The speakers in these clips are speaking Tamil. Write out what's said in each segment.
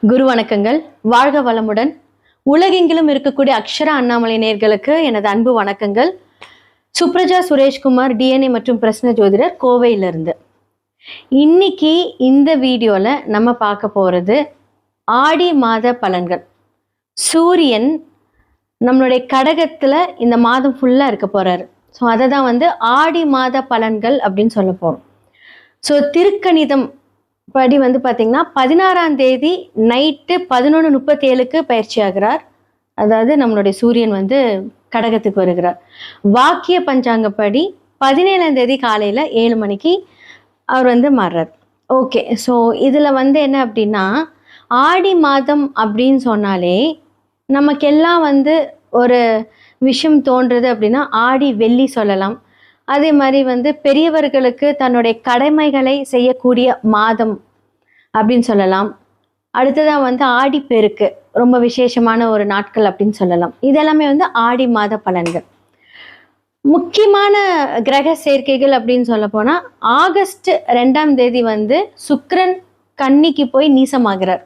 குரு வணக்கங்கள். வாழ்க வளமுடன். உலகெங்கிலும் இருக்கக்கூடிய அக்ஷரா அண்ணாமலை நேயர்களுக்கு எனது அன்பு வணக்கங்கள். சுப்ரஜா சுரேஷ்குமார், டிஎன்ஏ மற்றும் பிரஸ்ன ஜோதிடர், கோவையிலிருந்து. இன்னைக்கு இந்த வீடியோல நம்ம பார்க்க போறது ஆடி மாத பலன்கள். சூரியன் நம்மளுடைய கடகத்துல இந்த மாதம் ஃபுல்லா இருக்க போறாரு. ஸோ அதை தான் ஆடி மாத பலன்கள் அப்படின்னு சொல்ல போறோம். ஸோ திருக்கணிதம் படி பார்த்தீங்கன்னா 16ஆம் தேதி நைட்டு 11:37க்கு பயிற்சி ஆகிறார். அதாவது நம்மளுடைய சூரியன் கடகத்துக்கு வருகிறார். வாக்கிய பஞ்சாங்கப்படி 17ஆம் தேதி காலையில் 7 மணிக்கு அவர் மாறுறார். ஓகே, ஸோ இதில் என்ன அப்படின்னா, ஆடி மாதம் அப்படின்னு சொன்னாலே நமக்கெல்லாம் ஒரு விஷயம் தோன்றுறது அப்படின்னா ஆடி வெள்ளி சொல்லலாம். அதே மாதிரி பெரியவர்களுக்கு தன்னுடைய கடமைகளை செய்யக்கூடிய மாதம் அப்படின்னு சொல்லலாம். அடுத்ததான் ஆடிப்பெருக்கு, ரொம்ப விசேஷமான ஒரு நாட்கள் அப்படின்னு சொல்லலாம். இதெல்லாமே ஆடி மாத பலன்கள். முக்கியமான கிரக சேர்க்கைகள் அப்படின்னு சொல்ல போனால் ஆகஸ்ட் 2ஆம் தேதி சுக்கிரன் கன்னிக்கு போய் நீசமாகிறார்.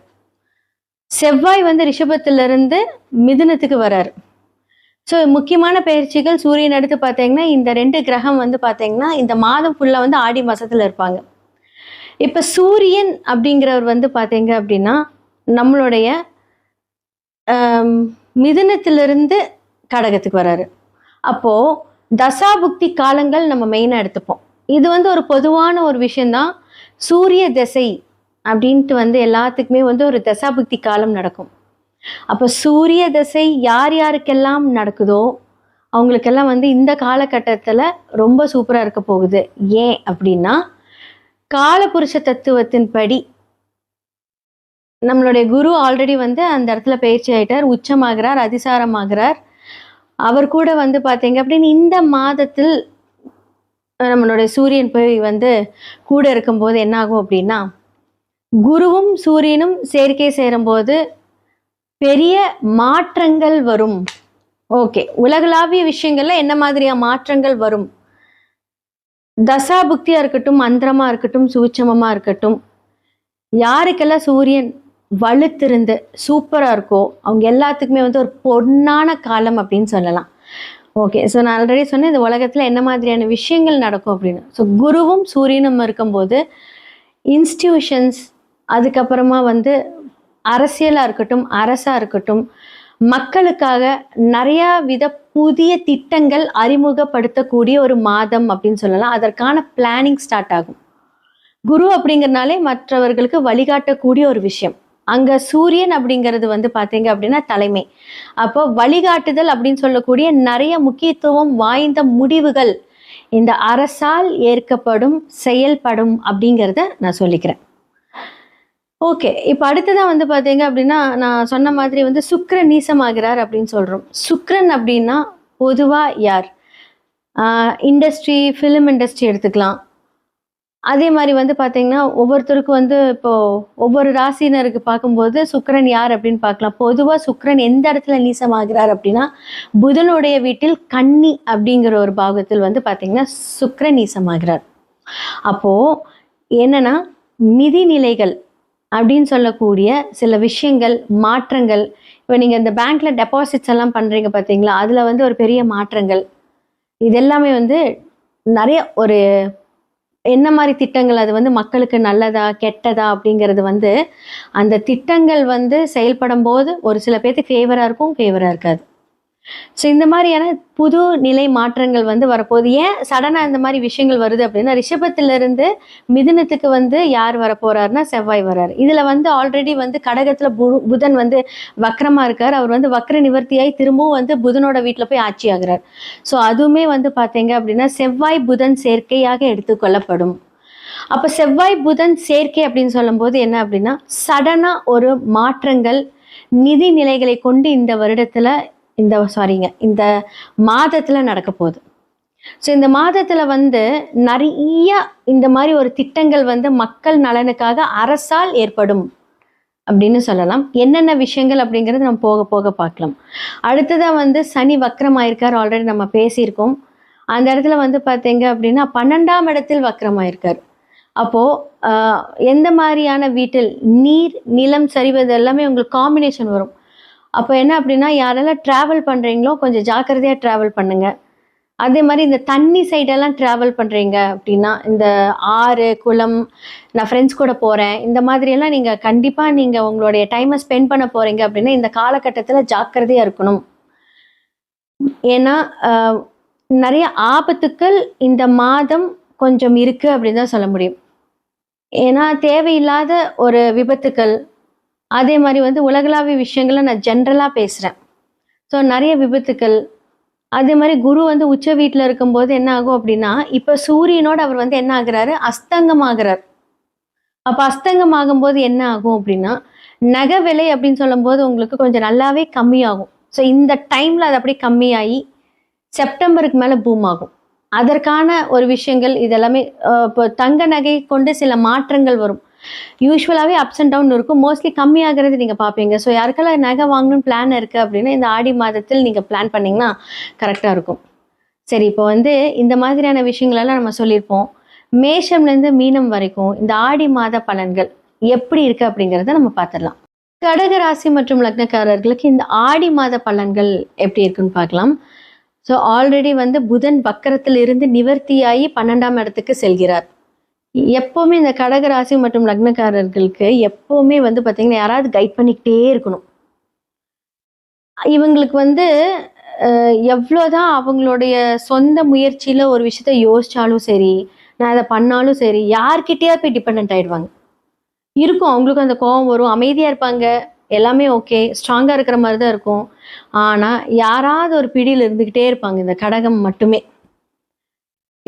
செவ்வாய் ரிஷபத்திலிருந்து மிதுனத்துக்கு வர்றாரு. ஸோ முக்கியமான பயிற்சிகள் சூரியன் எடுத்து பார்த்தீங்கன்னா இந்த 2 கிரகம் பார்த்தீங்கன்னா இந்த மாதம் ஃபுல்லாக ஆடி மாதத்தில் இருப்பாங்க. இப்போ சூரியன் அப்படிங்கிறவர் பார்த்தீங்க அப்படின்னா நம்மளுடைய மிதுனத்திலிருந்து கடகத்துக்கு வர்றாரு. அப்போது தசாபுக்தி காலங்கள் நம்ம மெயினாக எடுத்துப்போம். இது ஒரு பொதுவான ஒரு விஷயந்தான். சூரிய திசை அப்படின்ட்டு எல்லாத்துக்குமே ஒரு தசாபுக்தி காலம் நடக்கும். அப்போ சூரிய திசை யார் யாருக்கெல்லாம் நடக்குதோ அவங்களுக்கெல்லாம் இந்த காலகட்டத்தில் ரொம்ப சூப்பராக இருக்க போகுது. ஏன் அப்படின்னா, காலபுருஷ தத்துவத்தின் படி நம்மளுடைய குரு ஆல்ரெடி அந்த இடத்துல பயிற்சி ஆயிட்டார், உச்சமாகிறார், அதிசாரமாகிறார். அவர் கூட பார்த்தீங்க அப்படின்னு இந்த மாதத்தில் நம்மளுடைய சூரியன் போய் கூட இருக்கும்போது என்ன ஆகும் அப்படின்னா, குருவும் சூரியனும் சேர்க்கை சேரும்போது பெரிய மாற்றங்கள் வரும். ஓகே, உலகளாவிய விஷயங்கள்ல என்ன மாதிரியா மாற்றங்கள் வரும்? தசாபுக்தியா இருக்கட்டும், மந்திரமா இருக்கட்டும், சூட்சமமா இருக்கட்டும், யாருக்கெல்லாம் சூரியன் வலுத்திருந்து சூப்பரா இருக்கோ அவங்க எல்லாத்துக்குமே ஒரு பொன்னான காலம் அப்படின்னு சொல்லலாம். ஓகே, ஸோ நான் ஆல்ரெடி சொன்னேன் இந்த உலகத்துல என்ன மாதிரியான விஷயங்கள் நடக்கும் அப்படின்னு. ஸோ குருவும் சூரியனும் இருக்கும்போது இன்ஸ்டிடியூஷன்ஸ், அதுக்கப்புறமா அரசியலாக இருக்கட்டும், அரசாக இருக்கட்டும், மக்களுக்காக நிறையா வித புதிய திட்டங்கள் அறிமுகப்படுத்தக்கூடிய ஒரு மாதம் அப்படின்னு சொல்லலாம். அதற்கான பிளானிங் ஸ்டார்ட் ஆகும். குரு அப்படிங்கிறனாலே மற்றவர்களுக்கு வழிகாட்டக்கூடிய ஒரு விஷயம். அங்கே சூரியன் அப்படிங்கிறது பார்த்தீங்க அப்படின்னா தலைமை. அப்போ வழிகாட்டுதல் அப்படின்னு சொல்லக்கூடிய நிறைய முக்கியத்துவம் வாய்ந்த முடிவுகள் இந்த அரசால் ஏற்கப்படும், செயல்படும் அப்படிங்கிறத நான் சொல்லிக்கிறேன். ஓகே, இப்போ அடுத்ததான் பார்த்தீங்க அப்படின்னா நான் சொன்ன மாதிரி சுக்கிரன் நீசமாகிறார் அப்படின்னு சொல்கிறோம். சுக்கிரன் அப்படின்னா பொதுவாக யார்? இண்டஸ்ட்ரி, ஃபிலிம் இண்டஸ்ட்ரி எடுத்துக்கலாம். அதே மாதிரி பார்த்தீங்கன்னா ஒவ்வொருத்தருக்கும் இப்போது ஒவ்வொரு ராசினருக்கு பார்க்கும்போது சுக்கிரன் யார் அப்படின்னு பார்க்கலாம். பொதுவாக சுக்கிரன் எந்த இடத்துல நீசமாகிறார் அப்படின்னா புதனுடைய வீட்டில் கன்னி அப்படிங்கிற ஒரு பாகத்தில் பார்த்தீங்கன்னா சுக்கிரன் நீசமாகிறார். அப்போது என்னன்னா நிதிநிலைகள் அப்படின்னு சொல்லக்கூடிய சில விஷயங்கள், மாற்றங்கள். இப்போ நீங்கள் இந்த பேங்க்ல டெபாசிட்ஸ் எல்லாம் பண்ணுறீங்க பார்த்தீங்களா, அதில் ஒரு பெரிய மாற்றங்கள். இதெல்லாமே நிறைய ஒரு என்ன மாதிரி திட்டங்கள், அது மக்களுக்கு நல்லதா கெட்டதா அப்படிங்கிறது அந்த திட்டங்கள் செயல்படும் போது ஒரு சில பேருக்கு ஃபேவராக இருக்கும், ஃபேவராக இருக்காது. ஸோ இந்த மாதிரியான புது நிலை மாற்றங்கள் வரப்போகுது. ஏன் சடனாக இந்த மாதிரி விஷயங்கள் வருது அப்படின்னா, ரிஷபத்திலிருந்து மிதுனத்துக்கு யார் வரப்போறாருன்னா செவ்வாய் வர்றாரு. இதில் ஆல்ரெடி கடகத்தில் புதன் வக்ரமாக இருக்கார். அவர் வக்ர நிவர்த்தியாய் திரும்பவும் புதனோட வீட்டில் போய் ஆட்சி ஆகிறார். ஸோ அதுவுமே பார்த்தீங்க அப்படின்னா செவ்வாய் புதன் சேர்க்கையாக எடுத்துக்கொள்ளப்படும். அப்போ செவ்வாய் புதன் சேர்க்கை அப்படின்னு சொல்லும்போது என்ன அப்படின்னா, சடனாக ஒரு மாற்றங்கள் நிதி நிலைகளை கொண்டு இந்த வருடத்தில் இந்த மாதத்தில் நடக்க போகுது. ஸோ இந்த மாதத்தில் நிறைய இந்த மாதிரி ஒரு திட்டங்கள் மக்கள் நலனுக்காக அரசால் ஏற்படும் அப்படின்னு சொல்லலாம். என்னென்ன விஷயங்கள் அப்படிங்கிறது நம்ம போக போக பார்க்கலாம். அடுத்ததாக சனி வக்ரமாயிருக்கார், ஆல்ரெடி நம்ம பேசியிருக்கோம். அந்த இடத்துல பார்த்தீங்க அப்படின்னா 12ஆம் இடத்தில் வக்ரமாயிருக்கார். அப்போது எந்த மாதிரியான வீட்டில் நீர் நிலம் சரிவது எல்லாமே உங்களுக்கு காம்பினேஷன் வரும். அப்போ என்ன அப்படின்னா, யாரெல்லாம் ட்ராவல் பண்ணுறீங்களோ கொஞ்சம் ஜாக்கிரதையாக ட்ராவல் பண்ணுங்கள். அதே மாதிரி இந்த தண்ணி சைடெல்லாம் ட்ராவல் பண்ணுறீங்க அப்படின்னா, இந்த ஆறு, குளம், நான் ஃப்ரெண்ட்ஸ் கூட போகிறேன், இந்த மாதிரியெல்லாம் நீங்கள் கண்டிப்பாக நீங்கள் உங்களுடைய டைமை ஸ்பெண்ட் பண்ண போகிறீங்க அப்படின்னா, இந்த காலகட்டத்தில் ஜாக்கிரதையாக இருக்கணும். ஏன்னா நிறைய ஆபத்துக்கள் இந்த மாதம் கொஞ்சம் இருக்குது அப்படின்னு தான் சொல்ல முடியும். ஏன்னா தேவையில்லாத ஒரு விபத்துக்கள், அதே மாதிரி வந்து உலகளாவிய விஷயங்களை நான் ஜென்ரலாக பேசுகிறேன். ஸோ நிறைய விபத்துக்கள், அதே மாதிரி குரு வந்து உச்ச வீட்டில் இருக்கும்போது என்ன ஆகும் அப்படின்னா, இப்போ சூரியனோடு அவர் வந்து என்ன ஆகுறாரு, அஸ்தங்கமாகிறார். அப்போ அஸ்தங்கமாகும்போது என்ன ஆகும் அப்படின்னா, நகை விலை அப்படின்னு சொல்லும்போது உங்களுக்கு கொஞ்சம் நல்லாவே கம்மியாகும். ஸோ இந்த டைமில் அது அப்படியே கம்மியாகி செப்டம்பருக்கு மேலே பூம் ஆகும். அதற்கான ஒரு விஷயங்கள் இதெல்லாமே இப்போ தங்க நகை கொண்டு சில மாற்றங்கள் வரும். யூஸ்வலாகவே அப்ஸ் அண்ட் டவுன் இருக்கும். மோஸ்ட்லி கம்மியாகிறது நீங்கள் பார்ப்பீங்க. ஸோ யாருக்கெல்லாம் நகை வாங்கணும்னு பிளான் இருக்குது அப்படின்னா, இந்த ஆடி மாதத்தில் நீங்கள் பிளான் பண்ணிங்கன்னா கரெக்டாக இருக்கும். சரி, இப்போ வந்து இந்த மாதிரியான விஷயங்களெல்லாம் நம்ம சொல்லியிருப்போம். மேஷம்லேருந்து மீனம் வரைக்கும் இந்த ஆடி மாத பலன்கள் எப்படி இருக்குது அப்படிங்கிறத நம்ம பார்த்துடலாம். கடக ராசி மற்றும் லக்னக்காரர்களுக்கு இந்த ஆடி மாத பலன்கள் எப்படி இருக்குன்னு பார்க்கலாம். ஸோ ஆல்ரெடி வந்து புதன் வக்கரத்தில் இருந்து நிவர்த்தியாகி 12ஆம் இடத்துக்கு செல்கிறார். எப்போவுமே இந்த கடக ராசி மற்றும் லக்னக்காரர்களுக்கு எப்போவுமே வந்து பார்த்தீங்கன்னா யாராவது கைட் பண்ணிக்கிட்டே இருக்கணும். இவங்களுக்கு வந்து எவ்வளோதான் அவங்களுடைய சொந்த முயற்சியில் ஒரு விஷயத்த யோசித்தாலும் சரி, நான் அதை பண்ணாலும் சரி, யார்கிட்டயா போய் டிபெண்ட் ஆகிடுவாங்க. இருக்கும், அவங்களுக்கும் அந்த கோபம் வரும், அமைதியாக இருப்பாங்க, எல்லாமே ஓகே, ஸ்ட்ராங்காக இருக்கிற மாதிரி தான் இருக்கும். ஆனால் யாராவது ஒரு பிடியில் இருந்துக்கிட்டே இருப்பாங்க இந்த கடகம் மட்டுமே.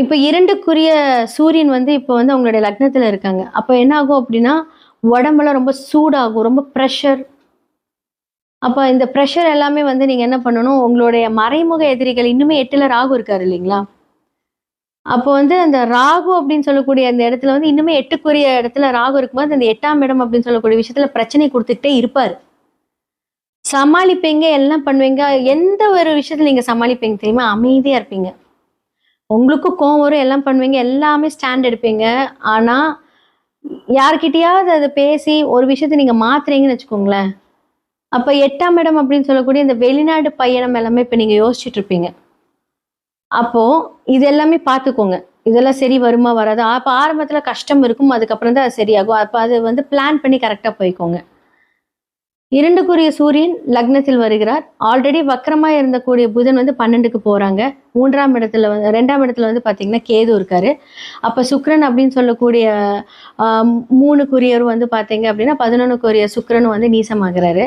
இப்போ 2க்குரிய சூரியன் வந்து இப்போ வந்து அவங்களுடைய லக்னத்தில் இருக்காங்க. அப்போ என்ன ஆகும் அப்படின்னா, உடம்பெல்லாம் ரொம்ப சூடாகும், ரொம்ப ப்ரெஷர். அப்போ இந்த ப்ரெஷர் எல்லாமே வந்து நீங்கள் என்ன பண்ணணும், உங்களுடைய மறைமுக எதிரிகள், இன்னுமே 8ல் ராகு இருக்காரு இல்லைங்களா? அப்போ வந்து அந்த ராகு அப்படின்னு சொல்லக்கூடிய அந்த இடத்துல வந்து இன்னுமே 8க்குரிய இடத்துல ராகு இருக்கும்போது அந்த 8ஆம் இடம் அப்படின்னு சொல்லக்கூடிய விஷயத்துல பிரச்சனை கொடுத்துக்கிட்டே இருப்பார். சமாளிப்பீங்க, எல்லாம் பண்ணுவீங்க. எந்த ஒரு விஷயத்துல நீங்க சமாளிப்பீங்க தெரியுமா? அமைதியா இருப்பீங்க. உங்களுக்கும் கோவம் வரும், எல்லாம் பண்ணுவீங்க, எல்லாமே ஸ்டாண்ட் எடுப்பீங்க. ஆனா யார்கிட்டயாவது அதை பேசி ஒரு விஷயத்த நீங்க மாத்துறீங்கன்னு வச்சுக்கோங்களேன், அப்ப 8ஆம் இடம் அப்படின்னு சொல்லக்கூடிய இந்த வெளிநாடு பயணம் எல்லாமே இப்ப நீங்க யோசிச்சுட்டு இருப்பீங்க. அப்போ இது எல்லாமே பார்த்துக்கோங்க. இதெல்லாம் சரி வருமா வராது. அப்போ ஆரம்பத்துல கஷ்டம் இருக்கும், அதுக்கப்புறம் தான் அது சரியாகும். அப்போ அது வந்து பிளான் பண்ணி கரெக்டாக போய்க்கோங்க. 2க்குரிய சூரியன் லக்னத்தில் வருகிறார். ஆல்ரெடி வக்கரமா இருந்தக்கூடிய புதன் வந்து 12க்கு போறாங்க. 3ஆம் இடத்துல வந்து 2ஆம் இடத்துல வந்து பார்த்தீங்கன்னா கேது இருக்காரு. அப்போ சுக்கிரன் அப்படின்னு சொல்லக்கூடிய 3க்குரியவர் வந்து பார்த்தீங்க அப்படின்னா 11க்குரிய சுக்கிரன் வந்து நீசமாகிறாரு.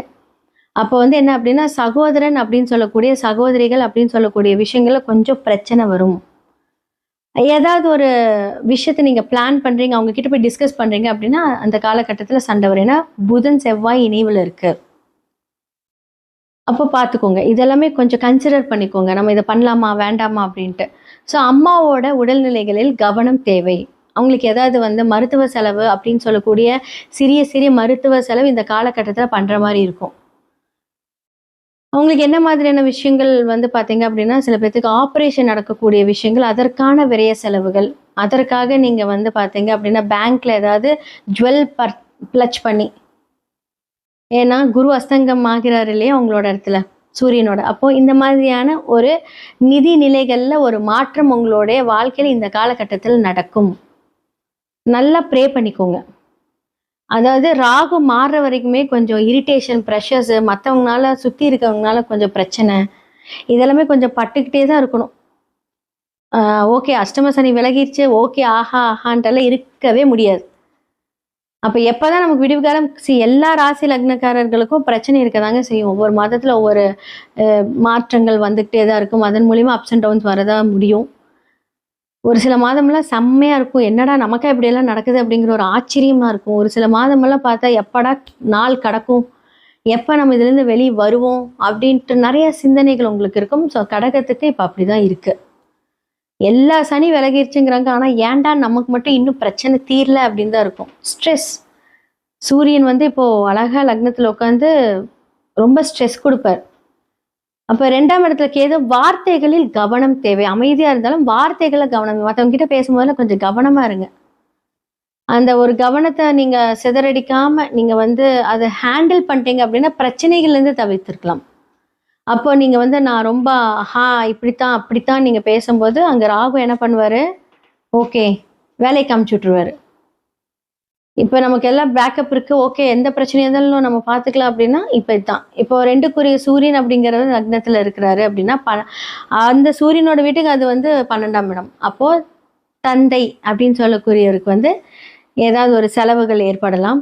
அப்போ வந்து என்ன அப்படின்னா, சகோதரன் அப்படின்னு சொல்லக்கூடிய சகோதரிகள் அப்படின்னு சொல்லக்கூடிய விஷயங்கள்ல கொஞ்சம் பிரச்சனை வரும். ஏதாவது ஒரு விஷயத்தை நீங்க பிளான் பண்றீங்க, அவங்க கிட்ட போய் டிஸ்கஸ் பண்றீங்க அப்படின்னா அந்த காலகட்டத்தில் சண்டை வரும். ஏன்னா புதன் செவ்வாய் இணைவில் இருக்கு. அப்போ பார்த்துக்கோங்க, இதெல்லாமே கொஞ்சம் கன்சிடர் பண்ணிக்கோங்க, நம்ம இதை பண்ணலாமா வேண்டாமா அப்படின்ட்டு. ஸோ அம்மாவோட உடல்நிலைகளில் கவனம் தேவை. அவங்களுக்கு ஏதாவது வந்து மருத்துவ செலவு அப்படின்னு சொல்லக்கூடிய சிறிய சிறிய மருத்துவ செலவு இந்த காலகட்டத்தில் பண்ற மாதிரி இருக்கும். அவங்களுக்கு என்ன மாதிரியான விஷயங்கள் வந்து பார்த்தீங்க அப்படின்னா, சில பேத்துக்கு ஆப்ரேஷன் நடக்கக்கூடிய விஷயங்கள், அதற்கான விரைய செலவுகள், அதற்காக நீங்கள் வந்து பார்த்தீங்க அப்படின்னா பேங்க்ல ஏதாவது ஜுவல் பிளச் பண்ணி, ஏன்னா குரு அஸ்தங்கம் ஆகிறார் இல்லையா உங்களோட இடத்துல சூரியனோட. அப்போ இந்த மாதிரியான ஒரு நிதி நிலைகளில் ஒரு மாற்றம் உங்களுடைய வாழ்க்கையில் இந்த காலகட்டத்தில் நடக்கும். நல்லா ப்ரே பண்ணிக்கோங்க. அதாவது ராகு மாறுற வரைக்குமே கொஞ்சம் இரிட்டேஷன், ப்ரெஷர்ஸு, மற்றவங்களால சுற்றி இருக்கவங்களால கொஞ்சம் பிரச்சனை, இதெல்லாமே கொஞ்சம் பட்டுக்கிட்டே தான் இருக்கணும். ஓகே அஷ்டம சனி விலகிருச்சு, ஓகே ஆஹா ஆஹான்ட்டெல்லாம் இருக்கவே முடியாது. அப்போ எப்போ தான் நமக்கு விடிவு காலம்? எல்லா ராசி லக்னக்காரர்களுக்கும் பிரச்சனை இருக்க தாங்க செய்யும். ஒவ்வொரு மாதத்தில் ஒவ்வொரு மாற்றங்கள் வந்துக்கிட்டே தான் இருக்கும். அதன் மூலிமா அப்ஸ் அண்ட் டவுன்ஸ் வரதான் முடியும். ஒரு சில மாதமெல்லாம் செம்மையாக இருக்கும், என்னடா நமக்கா இப்படியெல்லாம் நடக்குது அப்படிங்கிற ஒரு ஆச்சரியமாக இருக்கும். ஒரு சில மாதமெல்லாம் பார்த்தா எப்படா நாள் கடக்கும், எப்போ நம்ம இதுலேருந்து வெளியே வருவோம் அப்படின்ட்டு நிறைய சிந்தனைகள் உங்களுக்கு இருக்கும். ஸோ கடகத்துக்கு இப்போ அப்படி தான் இருக்குது. எல்லா சனி விலகிருச்சுங்கிறாங்க, ஆனால் ஏன்டா நமக்கு மட்டும் இன்னும் பிரச்சனை தீரல அப்படின்னு தான் இருக்கும். ஸ்ட்ரெஸ். சூரியன் வந்து இப்போது அழகாக லக்னத்தில் உட்காந்து ரொம்ப ஸ்ட்ரெஸ் கொடுப்பார். அப்போ 2ஆம் இடத்துல கேது, வார்த்தைகளில் கவனம் தேவை. அமைதியாக இருந்தாலும் வார்த்தைகளை கவனம், மற்றவங்க கிட்ட பேசும்போதெல்லாம் கொஞ்சம் கவனமாக இருங்க. அந்த ஒரு கவனத்தை நீங்க சிதறடிக்காம நீங்க வந்து அதை ஹேண்டில் பண்ணிட்டீங்க அப்படின்னா பிரச்சனைகள்லேருந்து தவிர்த்திருக்கலாம். அப்போ நீங்க வந்து நான் ரொம்ப இப்படித்தான் அப்படித்தான் நீங்க பேசும்போது அங்க ராகு என்ன பண்ணுவாரு, ஓகே வேலைக்கு அமுச்சு விட்டுருவாரு. இப்போ நமக்கு எல்லாம் பேக்கப் இருக்கு, ஓகே எந்த பிரச்சனையா இருந்தாலும் நம்ம பார்த்துக்கலாம் அப்படின்னா இப்போ இதுதான். இப்போ 2க்குரிய சூரியன் அப்படிங்கிறவர் லக்னத்துல இருக்கிறாரு அப்படின்னா அந்த சூரியனோட வீட்டுக்கு அது வந்து 12ஆம் இடம். அப்போ தந்தை அப்படின்னு சொல்லக்கூடியவருக்கு வந்து ஏதாவது ஒரு செலவுகள் ஏற்படலாம்.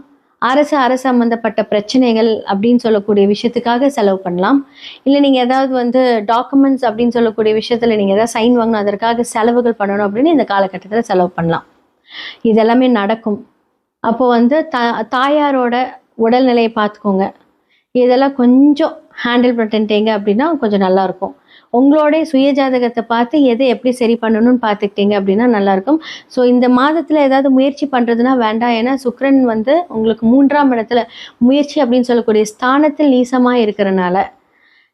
அரசு சம்பந்தப்பட்ட பிரச்சனைகள் அப்படின்னு சொல்லக்கூடிய விஷயத்துக்காக செலவு பண்ணலாம். இல்லை நீங்கள் ஏதாவது வந்து டாக்குமெண்ட்ஸ் அப்படின்னு சொல்லக்கூடிய விஷயத்தில் நீங்கள் ஏதாவது சைன் வாங்கணும், அதற்காக செலவுகள் பண்ணணும் அப்படின்னு இந்த காலகட்டத்தில் செலவு பண்ணலாம். இதெல்லாமே நடக்கும். அப்போ வந்து தாயாரோட உடல்நிலையை பார்த்துக்கோங்க. இதெல்லாம் கொஞ்சம் ஹேண்டில் பண்ணிட்டீங்க அப்படின்னா கொஞ்சம் நல்லாயிருக்கும். உங்களோடைய சுய ஜாதகத்தை பார்த்து எதை எப்படி சரி பண்ணணும்னு பார்த்துக்கிட்டீங்க அப்படின்னா நல்லாயிருக்கும். ஸோ இந்த மாதத்தில் ஏதாவது முயற்சி பண்ணுறதுனா வேண்டாம். ஏன்னா சுக்கிரன் வந்து உங்களுக்கு 3ஆம் இடத்துல முயற்சி அப்படின்னு சொல்லக்கூடிய ஸ்தானத்தில் நீசமாக இருக்கிறனால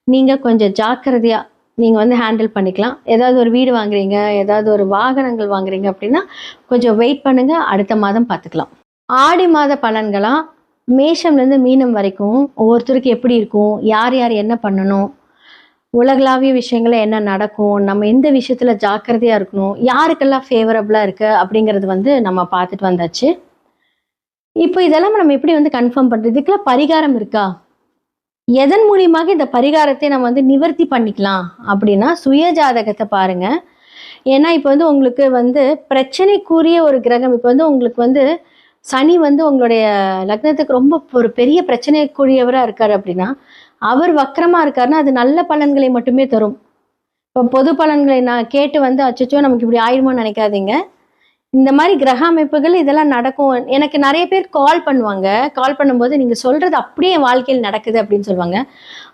நீங்கள் கொஞ்சம் ஜாக்கிரதையாக நீங்கள் வந்து ஹேண்டில் பண்ணிக்கலாம். ஏதாவது ஒரு வீடு வாங்குறீங்க, ஏதாவது ஒரு வாகனங்கள் வாங்குறீங்க அப்படின்னா கொஞ்சம் வெயிட் பண்ணுங்கள், அடுத்த மாதம் பார்த்துக்கலாம். ஆடி மாத பலன்களாக மேஷம்லேருந்து மீனம் வரைக்கும் ஒவ்வொருத்தருக்கு எப்படி இருக்கும், யார் யார் என்ன பண்ணணும், உலகளாவிய விஷயங்கள என்ன நடக்கும், நம்ம எந்த விஷயத்தில் ஜாக்கிரதையாக இருக்கணும், யாருக்கெல்லாம் ஃபேவரபுளாக இருக்குது அப்படிங்கிறது வந்து நம்ம பார்த்துட்டு வந்தாச்சு. இப்போ இதெல்லாம் நம்ம எப்படி வந்து கன்ஃபார்ம் பண்ணுறது, இதுக்கெல்லாம் பரிகாரம் இருக்கா, எதன் மூலியமாக இந்த பரிகாரத்தை நம்ம வந்து நிவர்த்தி பண்ணிக்கலாம் அப்படின்னா சுய ஜாதகத்தை பாருங்கள். ஏன்னா இப்போ வந்து உங்களுக்கு வந்து பிரச்சனைக்குரிய ஒரு கிரகம், இப்போ வந்து உங்களுக்கு வந்து சனி வந்து உங்களுடைய லக்னத்துக்கு ரொம்ப ஒரு பெரிய பிரச்சனைக்குரியவராக இருக்கார் அப்படின்னா அவர் வக்கரமாக இருக்காருன்னா அது நல்ல பலன்களை மட்டுமே தரும். இப்போ பொது பலன்களை நான் கேட்டு வந்து அச்சச்சோ நமக்கு இப்படி ஆயிருமோன்னு நினைக்காதீங்க. இந்த மாதிரி கிரக அமைப்புகள் இதெல்லாம் நடக்கும். எனக்கு நிறைய பேர் கால் பண்ணுவாங்க. கால் பண்ணும்போது நீங்கள் சொல்கிறது அப்படியே என் வாழ்க்கையில் நடக்குது அப்படின்னு சொல்லுவாங்க.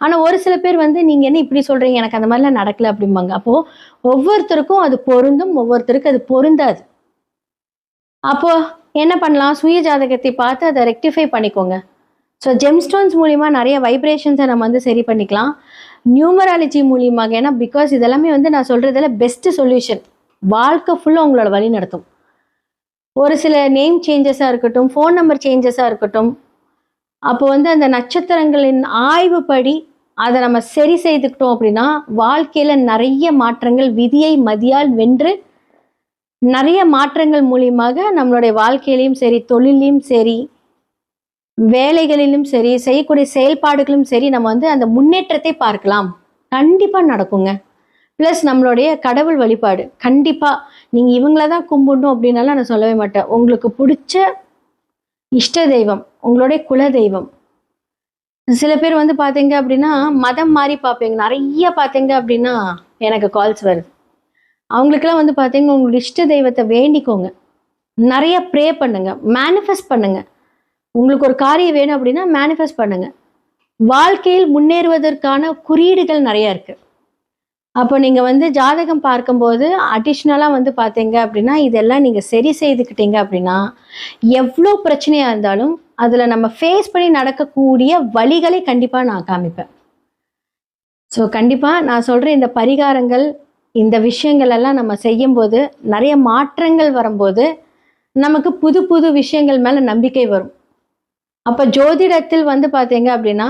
ஆனால் ஒரு சில பேர் வந்து நீங்கள் என்ன இப்படி சொல்கிறீங்க, எனக்கு அந்த மாதிரிலாம் நடக்கலை அப்படிம்பாங்க. அப்போது ஒவ்வொருத்தருக்கும் அது பொருந்தும், ஒவ்வொருத்தருக்கு அது பொருந்தாது. அப்போது என்ன பண்ணலாம், சுய ஜாதகத்தை பார்த்து அதை ரெக்டிஃபை பண்ணிக்கோங்க. ஸோ ஜெம்ஸ்டோன்ஸ் மூலிமா நிறைய வைப்ரேஷன்ஸை நம்ம வந்து சரி பண்ணிக்கலாம். நியூமராலஜி மூலியமாக, ஏன்னா பிகாஸ் இதெல்லாமே வந்து நான் சொல்கிறதில் பெஸ்ட்டு சொல்யூஷன், வாழ்க்கை ஃபுல்லாக உங்களோட வழி நடத்தும். ஒரு சில நேம் சேஞ்சஸாக இருக்கட்டும், ஃபோன் நம்பர் சேஞ்சஸாக இருக்கட்டும், அப்போ வந்து அந்த நட்சத்திரங்களின் ஆய்வுப்படி அதை நம்ம சரி செய்துக்கிட்டோம் அப்படின்னா வாழ்க்கையில் நிறைய மாற்றங்கள், விதியை மதியால் வென்று நிறைய மாற்றங்கள் மூலியமாக நம்மளுடைய வாழ்க்கையிலையும் சரி, தொழிலையும் சரி, வேலைகளிலும் சரி, செய்யக்கூடிய செயல்பாடுகளும் சரி, நம்ம வந்து அந்த முன்னேற்றத்தை பார்க்கலாம். கண்டிப்பாக நடக்குங்க. ப்ளஸ் நம்மளுடைய கடவுள் வழிபாடு கண்டிப்பாக நீங்கள் இவங்கள தான் கும்பிடணும் அப்படின்னாலாம் நான் சொல்லவே மாட்டேன். உங்களுக்கு பிடிச்ச இஷ்ட தெய்வம், உங்களுடைய குல தெய்வம். சில பேர் வந்து பார்த்தீங்க அப்படின்னா மதம் மாறி பார்ப்பீங்க. நிறைய பார்த்தீங்க அப்படின்னா எனக்கு கால்ஸ் வருது. அவங்களுக்கெல்லாம் வந்து பார்த்தீங்கன்னா உங்களுடைய இஷ்ட தெய்வத்தை வேண்டிக்கோங்க, நிறைய ப்ரே பண்ணுங்க, மேனிஃபெஸ்ட் பண்ணுங்க. உங்களுக்கு ஒரு காரியம் வேணும் அப்படின்னா மேனிஃபெஸ்ட் பண்ணுங்க. வாழ்க்கையில் முன்னேறுவதற்கான குறியீடுகள் நிறைய இருக்கு. அப்போ நீங்கள் வந்து ஜாதகம் பார்க்கும்போது அடிஷ்னலாக வந்து பார்த்தீங்க அப்படின்னா இதெல்லாம் நீங்கள் சரி செய்துக்கிட்டீங்க அப்படின்னா எவ்வளோ பிரச்சனையாக இருந்தாலும் அதில் நம்ம ஃபேஸ் பண்ணி நடக்கக்கூடிய வழிகளை கண்டிப்பாக நான் காமிப்பேன். ஸோ கண்டிப்பாக நான் சொல்கிற இந்த பரிகாரங்கள், இந்த விஷயங்கள் எல்லாம் நம்ம செய்யும்போது நிறைய மாற்றங்கள் வரும்போது நமக்கு புது புது விஷயங்கள் மேலே நம்பிக்கை வரும். அப்போ ஜோதிடத்தில் வந்து பார்த்தீங்க அப்படின்னா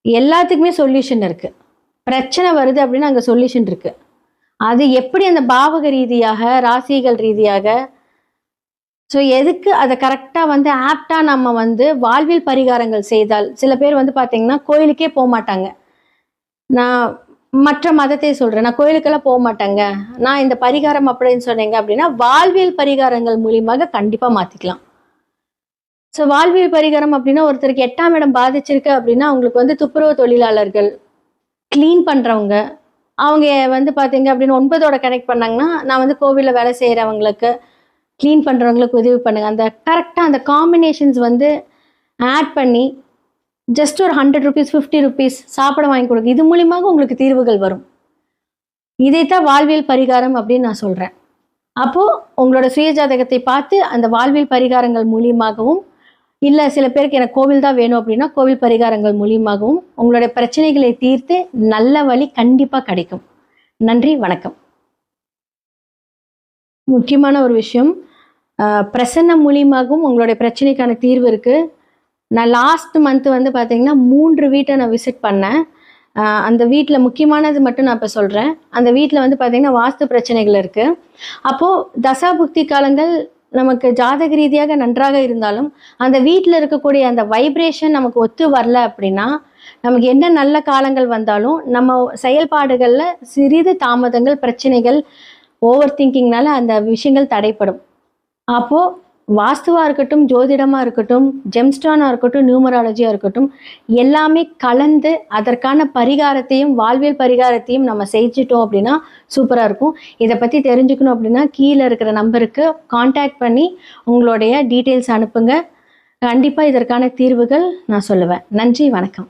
எல்லாத்துக்குமே சொல்யூஷன் இருக்குது. பிரச்சனை வருது அப்படின்னா அங்கே சொல்யூஷன் இருக்குது. அது எப்படி அந்த பாவக ரீதியாக, ராசிகள் ரீதியாக, ஸோ எதுக்கு அதை கரெக்டாக வந்து ஆப்டாக நம்ம வந்து வாழ்வில் பரிகாரங்கள் செய்தால், சில பேர் வந்து பார்த்தீங்கன்னா கோயிலுக்கே போக மாட்டாங்க. நான் மற்ற மதத்தை சொல்கிறேன், நான் கோயிலுக்கெல்லாம் போக மாட்டேங்க, நான் இந்த பரிகாரம் அப்படின்னு சொன்னீங்க அப்படின்னா வாழ்வியல் பரிகாரங்கள் மூலியமாக கண்டிப்பாக மாற்றிக்கலாம். ஸோ வாழ்வியல் பரிகாரம் அப்படின்னா ஒருத்தருக்கு 8ஆம் இடம் பாதிச்சிருக்கு அப்படின்னா அவங்களுக்கு வந்து துப்புரவு தொழிலாளர்கள், க்ளீன் பண்ணுறவங்க, அவங்க வந்து பார்த்தீங்க அப்படின்னு 9ஓட கனெக்ட் பண்ணாங்கன்னா நான் வந்து கோவிலில் வேலை செய்கிறவங்களுக்கு, க்ளீன் பண்ணுறவங்களுக்கு உதவி பண்ணுங்க. அந்த கரெக்டாக அந்த காம்பினேஷன்ஸ் வந்து ஆட் பண்ணி ஜஸ்ட் ஒரு 100 ரூபீஸ் 50 ரூபீஸ் சாப்பிட வாங்கி கொடுங்க. இது மூலியமாக உங்களுக்கு தீர்வுகள் வரும். இதைத்தான் வாழ்வியல் பரிகாரம் அப்படின்னு நான் சொல்கிறேன். அப்போது உங்களோட சுய ஜாதகத்தை பார்த்து அந்த வாழ்வியல் பரிகாரங்கள் மூலியமாகவும், இல்லை சில பேருக்கு எனக்கு கோவில் தான் வேணும் அப்படின்னா கோவில் பரிகாரங்கள் மூலியமாகவும் உங்களுடைய பிரச்சனைகளை தீர்த்து நல்ல வழி கண்டிப்பாக கிடைக்கும். நன்றி, வணக்கம். முக்கியமான ஒரு விஷயம், பிரசன்னம் மூலியமாகவும் உங்களுடைய பிரச்சனைக்கான தீர்வு இருக்குது. நான் லாஸ்ட் மந்த் வந்து பார்த்தீங்கன்னா 3 வீட்டை நான் விசிட் பண்ணேன். அந்த வீட்டில் முக்கியமானது மட்டும் நான் இப்போ சொல்கிறேன். அந்த வீட்டில் வந்து பார்த்தீங்கன்னா வாஸ்து பிரச்சனைகள் இருக்குது. அப்போது தசாபுக்தி காலங்கள் நமக்கு ஜாதக ரீதியாக நன்றாக இருந்தாலும் அந்த வீட்டில் இருக்கக்கூடிய அந்த வைப்ரேஷன் நமக்கு ஒத்து வரல அப்படின்னா, நமக்கு என்ன நல்ல காலங்கள் வந்தாலும் நம்ம செயல்பாடுகளில் சிறிது தாமதங்கள், பிரச்சனைகள், ஓவர் திங்கிங்னால அந்த விஷயங்கள் தடைப்படும். அப்போது வாஸ்துவாக இருக்கட்டும், ஜோதிடமாக இருக்கட்டும், ஜெம்ஸ்டானாக இருக்கட்டும், நியூமராலஜியாக இருக்கட்டும், எல்லாமே கலந்து அதற்கான பரிகாரத்தையும் வாழ்வியல் பரிகாரத்தையும் நம்ம செஞ்சிட்டோம் அப்படின்னா சூப்பராக இருக்கும். இதை பற்றி தெரிஞ்சுக்கணும் அப்படின்னா கீழே இருக்கிற நம்பருக்கு காண்டாக்ட் பண்ணி உங்களுடைய டீட்டெயில்ஸ் அனுப்புங்க. கண்டிப்பாக இதற்கான தீர்வுகள் நான் சொல்லுவேன். நன்றி, வணக்கம்.